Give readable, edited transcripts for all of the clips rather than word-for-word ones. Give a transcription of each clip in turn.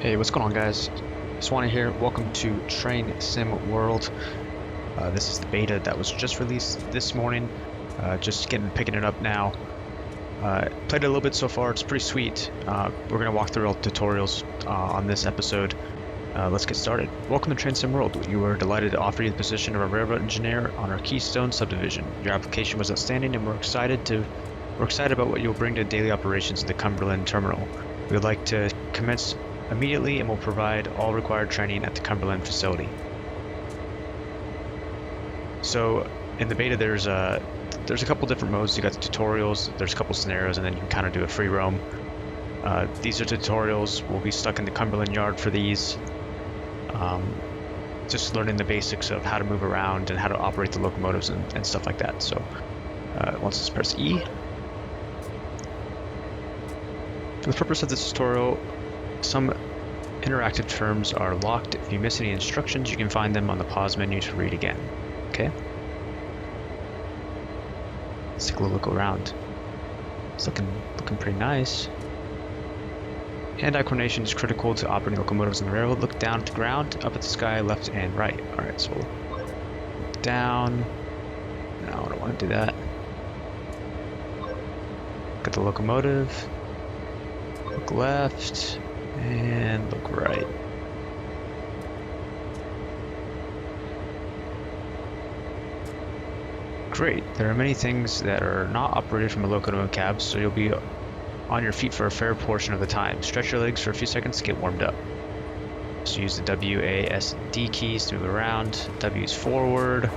Hey, what's going on, guys? Swanee here. Welcome to Train Sim World. This is the beta that was just released this morning. Just picking it up now. Played it a little bit so far. It's pretty sweet. We're gonna walk through all the tutorials on this episode. Let's get started. Welcome to Train Sim World. You are delighted to offer you the position of a railroad engineer on our Keystone subdivision. Your application was outstanding, and we're excited about what you'll bring to daily operations at the Cumberland Terminal. We would like to commence immediately and will provide all required training at the Cumberland facility. So in the beta there's a couple different modes. You got the tutorials, there's a couple scenarios, and then you can kind of do a free roam. These are tutorials. We'll be stuck in the Cumberland Yard for these. Just learning the basics of how to move around and how to operate the locomotives and stuff like that. So once it's press E. For the purpose of this tutorial, some interactive terms are locked. If you miss any instructions, you can find them on the pause menu to read again. Okay? Let's take a little look around. It's looking pretty nice. Hand-eye coordination is critical to operating locomotives on the railroad. Look down at the ground, up at the sky, left and right. Alright, so we'll look down. No, I don't want to do that. Look at the locomotive. Look left. And look right. Great. There are many things that are not operated from a locomotive cab, so you'll be on your feet for a fair portion of the time. Stretch your legs for a few seconds to get warmed up. So use the W, A, S, and D keys to move around. W is forward.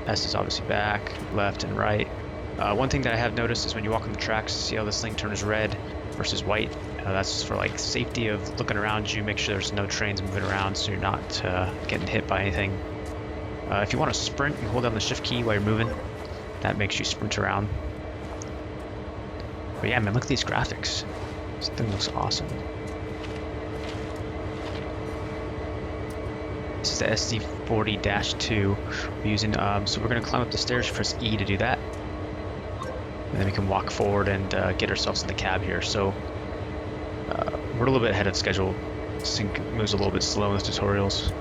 S is obviously back, left, and right. One thing that I have noticed is when you walk on the tracks, see how this link turns red versus white. That's for like safety of looking around you. Make sure there's no trains moving around so you're not getting hit by anything. If you want to sprint, you hold down the shift key while you're moving. That makes you sprint around. But yeah, man, look at these graphics. This thing looks awesome. This is the SD40-2 we're using. So we're going to climb up the stairs. Press E to do that. And then we can walk forward and get ourselves in the cab here. So we're a little bit ahead of schedule. Sync moves a little bit slow in the tutorials.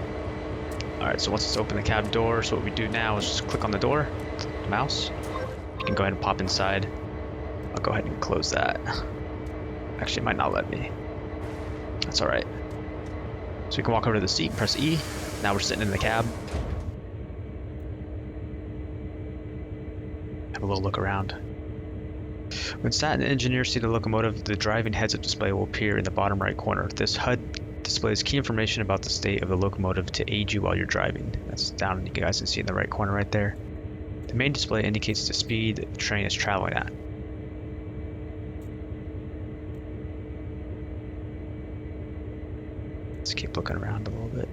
Alright, so once it's open the cab door, so what we do now is just click on the door, click the mouse. You can go ahead and pop inside. I'll go ahead and close that. Actually, it might not let me. That's alright. So we can walk over to the seat, press E. Now we're sitting in the cab. Have a little look around. When sat in the engineer's seat of the locomotive, the driving heads-up display will appear in the bottom right corner. This HUD displays key information about the state of the locomotive to aid you while you're driving. That's down, you guys can see in the right corner right there. The main display indicates the speed the train is traveling at. Let's keep looking around a little bit.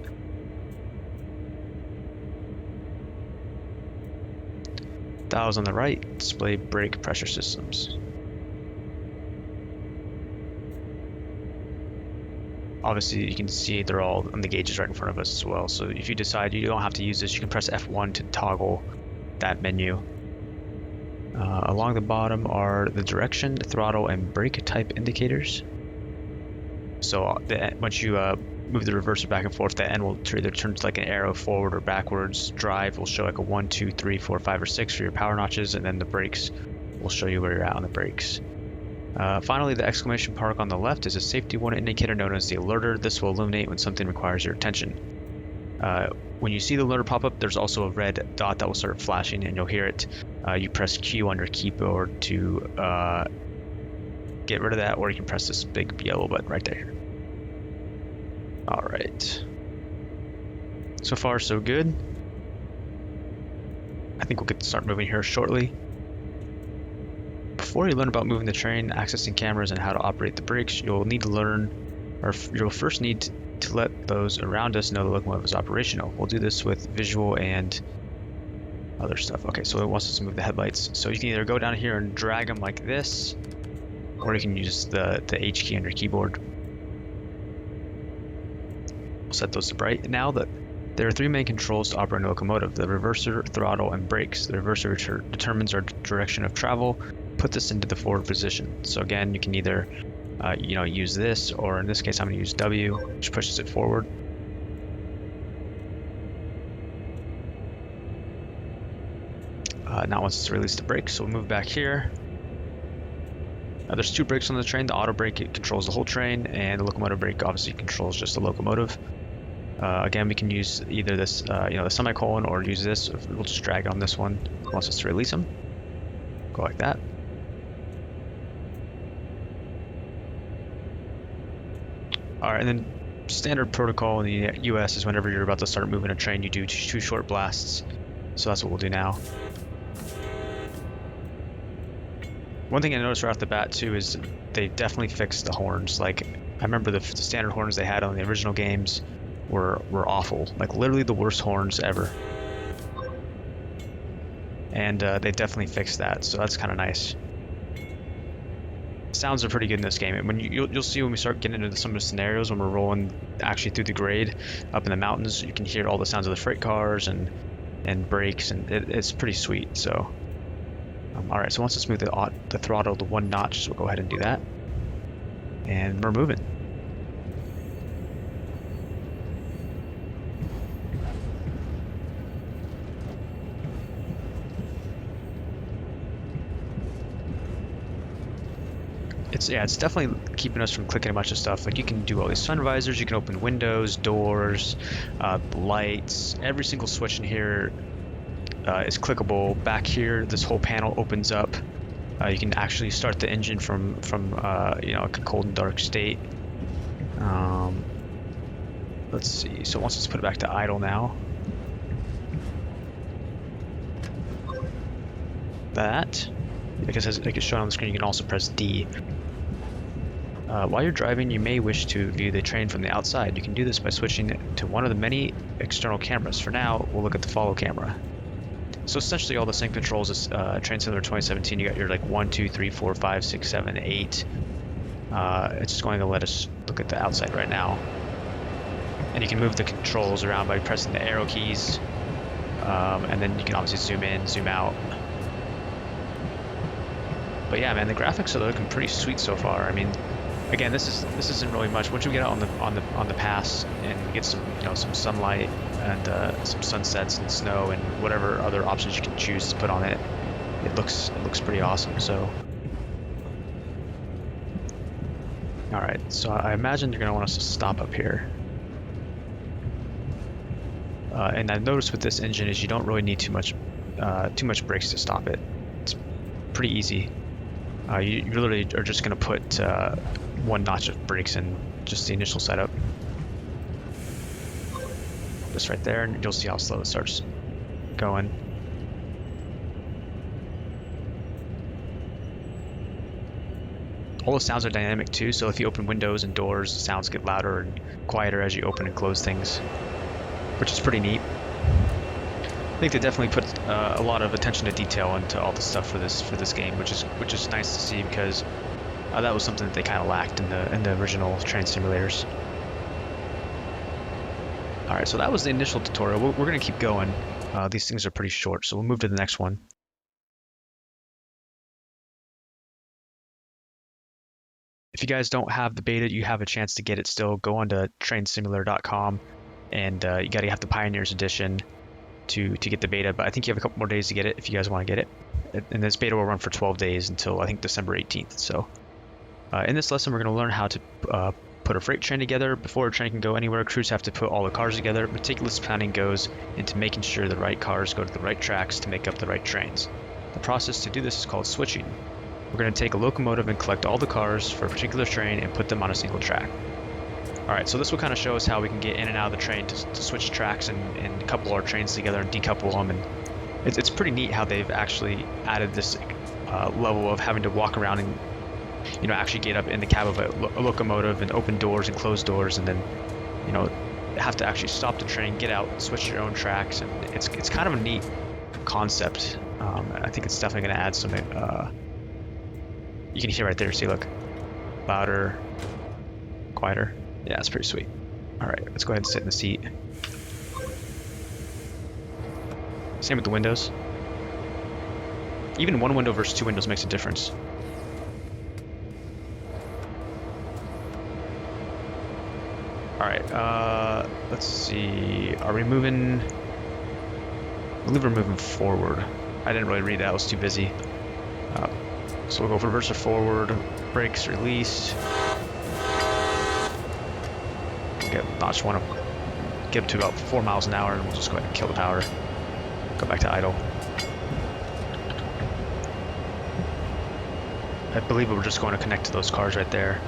Dials on the right display brake pressure systems. Obviously, you can see they're all on the gauges right in front of us as well. So if you decide you don't have to use this, you can press F1 to toggle that menu. Along the bottom are the direction, throttle, and brake type indicators. So once you move the reverser back and forth, the end will either turn to like an arrow forward or backwards. Drive will show like a 1, 2, 3, 4, 5, or 6 for your power notches, and then the brakes will show you where you're at on the brakes. Finally, the exclamation mark on the left is a safety warning indicator known as the alerter. This will illuminate when something requires your attention. When you see the alerter pop up, there's also a red dot that will start flashing, and you'll hear it. You press Q on your keyboard to get rid of that, or you can press this big yellow button right there. Alright. So far, so good. I think we'll get to start moving here shortly. Before you learn about moving the train, accessing cameras, and how to operate the brakes, you'll first need to let those around us know the locomotive is operational. We'll do this with visual and other stuff. Okay, so it wants us to move the headlights. So you can either go down here and drag them like this, or you can use the H key on your keyboard. We'll set those to bright. Now that there are three main controls to operate a locomotive: the reverser, throttle, and brakes. The reverser determines our direction of travel, put this into the forward position. So again, you can either use this, or in this case, I'm going to use W, which pushes it forward. Now once it's released the brake, so we'll move back here. There's two brakes on the train. The auto brake, it controls the whole train, and the locomotive brake obviously controls just the locomotive. Again, we can use either this, the semicolon, or use this. We'll just drag on this one once it's to release them. Go like that. All right, and then standard protocol in the US is whenever you're about to start moving a train, you do two short blasts. So that's what we'll do now. One thing I noticed right off the bat too is they definitely fixed the horns. Like, I remember the standard horns they had on the original games were awful. Like, literally the worst horns ever. And they definitely fixed that, so that's kind of nice. Sounds are pretty good in this game. And when you'll see when we start getting into some of the scenarios when we're rolling actually through the grade up in the mountains, you can hear all the sounds of the freight cars and brakes, and it's pretty sweet. So all right, so once it's moved the throttle to 1 notch, we'll go ahead and do that, and we're moving. It's definitely keeping us from clicking a bunch of stuff. Like, you can do all these sun visors, you can open windows, doors, lights. Every single switch in here is clickable. Back here, this whole panel opens up. You can actually start the engine from a cold and dark state. Let's see. So once it's put it back to idle now, that, like it's shown on the screen, you can also press D. While you're driving, you may wish to view the train from the outside. You can do this by switching to one of the many external cameras. For now, we'll look at the follow camera. So essentially all the same controls as Train Simulator 2017. You got your 1, 2, 3, 4, 5, 6, 7, 8. It's just going to let us look at the outside right now. And you can move the controls around by pressing the arrow keys. And then you can obviously zoom in, zoom out. But yeah, man, the graphics are looking pretty sweet so far. I mean, again, this isn't really much. Once we get out on the pass and get some some sunlight and some sunsets and snow and whatever other options you can choose to put on it, it looks pretty awesome. So, all right, so I imagine you're gonna want us to stop up here. And I've noticed with this engine is you don't really need too much brakes to stop it. It's pretty easy. You literally are just going to put 1 notch of brakes in just the initial setup. Just right there, and you'll see how slow it starts going. All the sounds are dynamic too, so if you open windows and doors, the sounds get louder and quieter as you open and close things, which is pretty neat. I think they definitely put a lot of attention to detail into all the stuff for this game, which is nice to see, because that was something that they kind of lacked in the original train simulators. All right, so that was the initial tutorial. We're going to keep going. These things are pretty short, so we'll move to the next one. If you guys don't have the beta, you have a chance to get it still. Go on to trainsimulator.com, and you got to have the Pioneers Edition to get the beta, but I think you have a couple more days to get it if you guys want to get it. And this beta will run for 12 days until I think December 18th. So in this lesson, we're going to learn how to put a freight train together. Before a train can go anywhere, crews have to put all the cars together. Meticulous planning goes into making sure the right cars go to the right tracks to make up the right trains. The process to do this is called switching. We're going to take a locomotive and collect all the cars for a particular train and put them on a single track. Alright, so this will kind of show us how we can get in and out of the train to switch tracks and couple our trains together and decouple them. And it's pretty neat how they've actually added this level of having to walk around and actually get up in the cab of a locomotive and open doors and close doors, and then have to actually stop the train, get out, switch your own tracks. And it's kind of a neat concept. I think it's definitely going to add some. You can hear right there. See, look, louder, quieter. Yeah, it's pretty sweet. All right, let's go ahead and sit in the seat. Same with the windows. Even one window versus 2 windows makes a difference. All right. Let's see. Are we moving? I believe we're moving forward. I didn't really read that. I was too busy. So we'll go reverser forward, brakes released. Get notch one, get up to about 4 miles an hour, and we'll just go ahead and kill the power. Go back to idle. I believe we're just going to connect to those cars right there.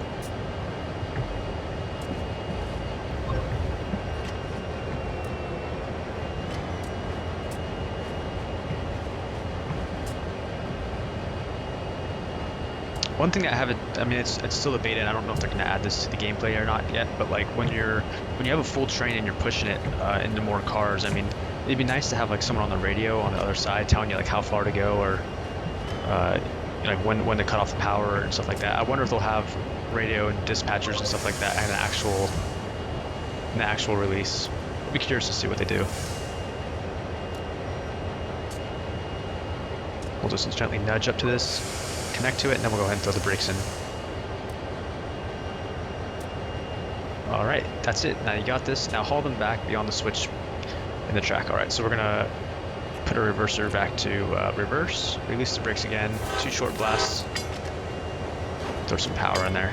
One thing that I haven't, I mean, it's still a beta, and I don't know if they're going to add this to the gameplay or not yet, but like when you have a full train and you're pushing it into more cars, I mean, it'd be nice to have like someone on the radio on the other side telling you like how far to go, or like when to cut off the power and stuff like that. I wonder if they'll have radio and dispatchers and stuff like that in an actual release. I'd be curious to see what they do. We'll just gently nudge up to this, connect to it, and then we'll go ahead and throw the brakes in. All right, that's it. Now you got this. Now haul them back beyond the switch in the track. All right, so we're gonna put a reverser back to reverse, release the brakes again, 2 short blasts, throw some power in there.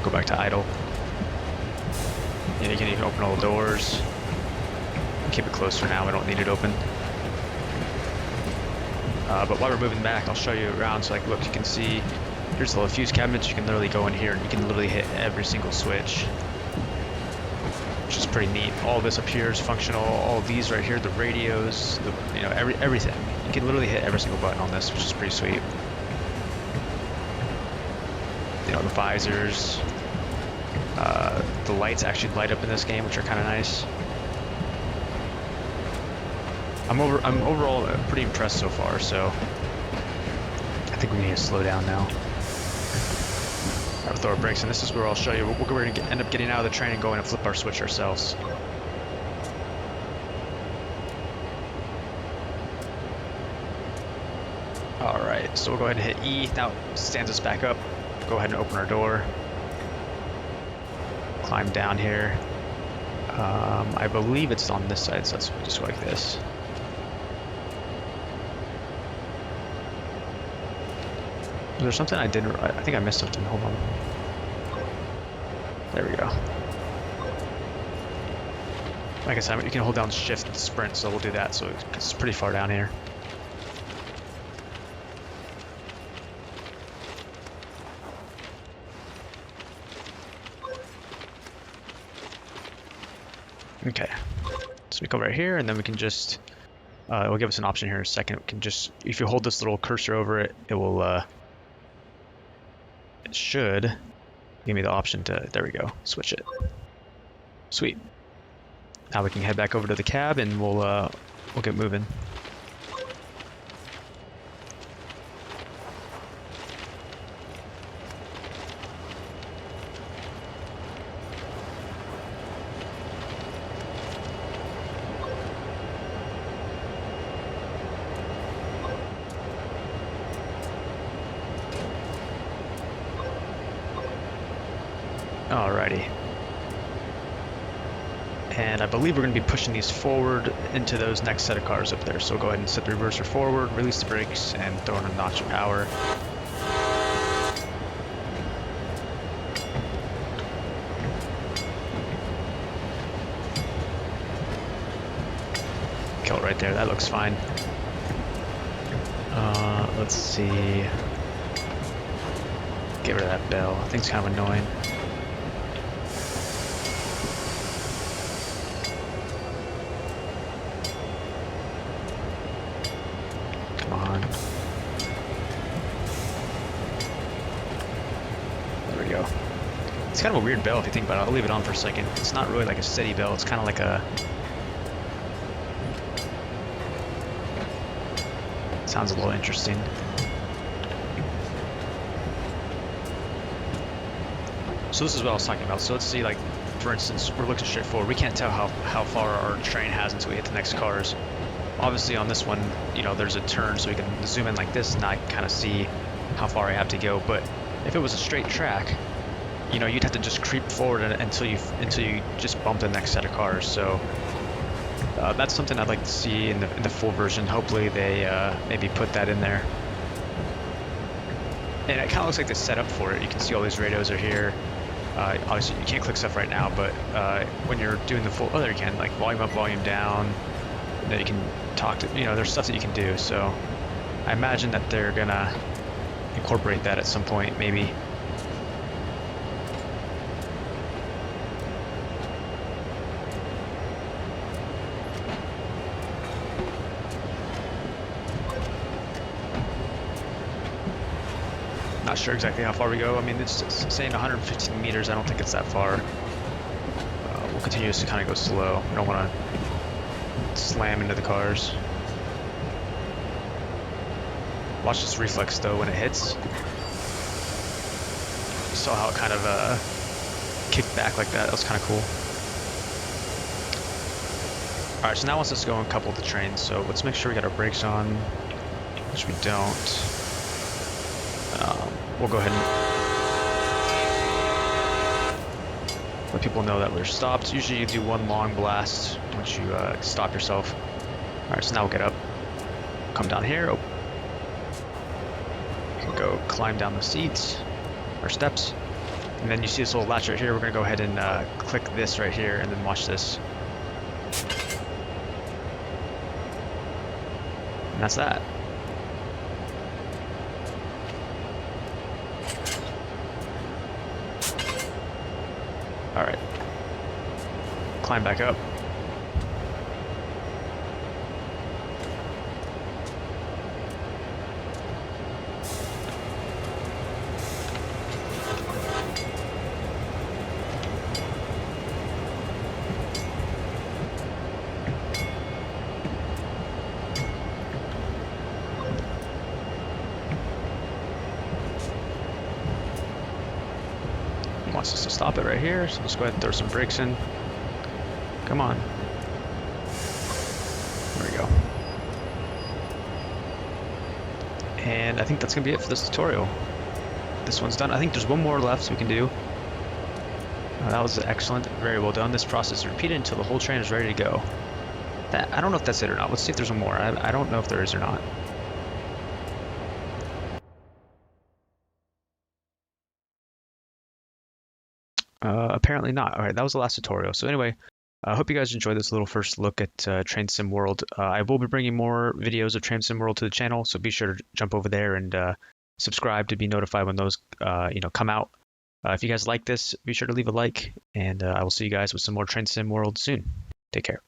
Go back to idle. Yeah, you can even open all the doors. Keep it closed for now, we don't need it open. But while we're moving back, I'll show you around. So like, look, you can see, here's the little fuse cabinets. You can literally go in here and you can literally hit every single switch, which is pretty neat. All this up here is functional. All of these right here, the radios, everything. You can literally hit every single button on this, which is pretty sweet. You know, the visors, the lights actually light up in this game, which are kind of nice. I'm overall pretty impressed so far, so I think we need to slow down now. I'll throw our brakes, and this is where I'll show you. We're going to end up getting out of the train and going and flip our switch ourselves. All right, so we'll go ahead and hit E. Now it stands us back up. Go ahead and open our door. Climb down here. I believe it's on this side, so let's just go like this. Was there something I didn't? I think I missed something. Hold on. There we go. Like I said, you can hold down shift and sprint, so we'll do that. So it's pretty far down here. Okay. So we come right here, and then we can just. It will give us an option here in a second. We can just, if you hold this little cursor over it, it will. It should give me the option to, there we go, switch it. Sweet. Now we can head back over to the cab and we'll get moving. Alrighty. And I believe we're going to be pushing these forward into those next set of cars up there. So we'll go ahead and set the reverser forward, release the brakes, and throw in a notch of power. Kill it right there, that looks fine. Let's see. Get rid of that bell, I think it's kind of annoying. It's kind of a weird bell if you think about it. I'll leave it on for a second. It's not really like a steady bell. It's kind of like a... Sounds a little interesting. So this is what I was talking about. So let's see, like, for instance, we're looking straight forward. We can't tell how far our train has until we hit the next cars. Obviously on this one, you know, there's a turn, so we can zoom in like this and I can kind of see how far I have to go. But if it was a straight track, you know, you'd have to just creep forward until you just bump the next set of cars. So that's something I'd like to see in the full version. Hopefully they maybe put that in there. And it kind of looks like the setup for it. You can see all these radios are here. Obviously you can't click stuff right now, but when you're doing the full, there you can, like volume up, volume down. You know, you can talk to, you know, there's stuff that you can do. So I imagine that they're gonna incorporate that at some point, maybe. Not sure exactly how far we go. I mean, it's saying 115 meters. I don't think it's that far. We'll continue to kind of go slow. We don't want to slam into the cars. Watch this reflex though when it hits. You saw how it kind of kicked back like that. That was kind of cool. All right, so now it wants us to go and couple the trains. So let's make sure we got our brakes on, which we don't. We'll go ahead and let people know that we're stopped. Usually you do one long blast once you stop yourself. All right, so now we'll get up, come down here. Oh. You can go climb down the seats or steps. And then you see this little latch right here. We're gonna go ahead and click this right here and then watch this. And that's that. All right, climb back up. Wants us to stop it right here, so let's go ahead and throw some brakes in. Come on. There we go. And I think that's gonna be it for this tutorial. This one's done. I think there's one more left we can do. That was excellent, very well done. This process is repeated until the whole train is ready to go. I don't know if that's it or not. Let's see if there's one more. I don't know if there is or not. Apparently not. All right, that was the last tutorial. So anyway, I hope you guys enjoyed this little first look at Train Sim World. I will be bringing more videos of Train Sim World to the channel, so be sure to jump over there and subscribe to be notified when those come out. If you guys like this, be sure to leave a like, and I will see you guys with some more Train Sim World soon. Take care.